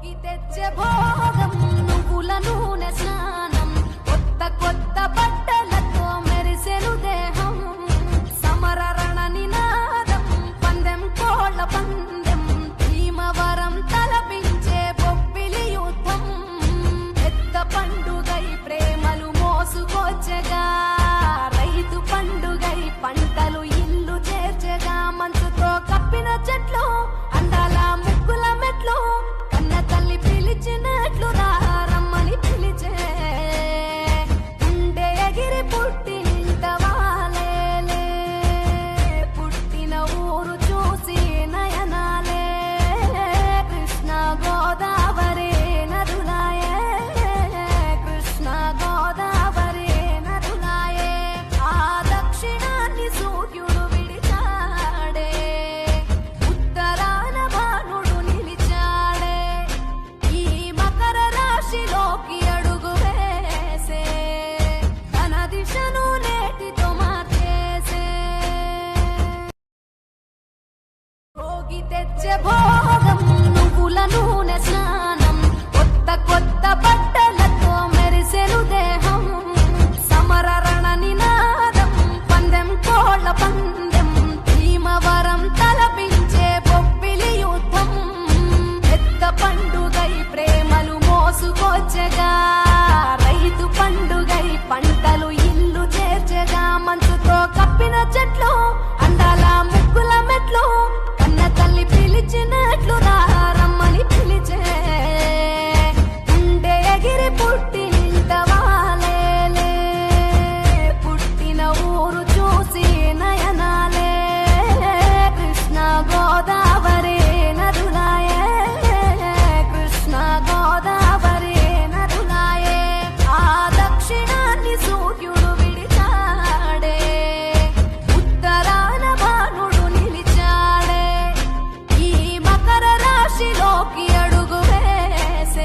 భోగి తెచ్చే భోగం నువ్వుల నూనె స్నానం కొత్త కొత్త బట్టలతో మెరిసెను దేహం సమర రణ నినాదం పందెం కోళ్ళ పందెం భీమవరం తలపించే బొబ్బిలి యుద్ధం పెద్ద పండుగై ప్రేమలు మోసుకొచ్చగా రైతు పండుగై పంటలు ఇల్లు చేర్చగా మంచుతో కప్పిన చెట్లు అందాల ముగ్గుల మెట్లు కన్న తల్లి పిలిచినట్లు రమ్మని పిలిచే గుండె ఎగిరి పుట్టినింట వాలేలే పుట్టిన ఊరు చూసి నయనాలే కృష్ణ గోదావరి నదులాయే కృష్ణ గోదావరి నదులాయే ఆ దక్షిణాన్ని సూర్యుడు విడిచాడే ఉత్తరాన భానుడు నిలిచాడే ఈ మకర రాశిలోకి అడుగు వేసే తన దిశను నేటితో మార్చేసే భోగి తెచ్చే భోగం నువ్వుల నూనె స్నానం కొత్త కొత్త బట్టలతో మెరిసెను దేహం సమర రణ నినాదం పందెం కోళ్ళ పందెం భీమవరం తలపించే బొబ్బిలి యుద్ధం పెద్ద పండుగై ప్రేమలు మోసుకొచ్చగా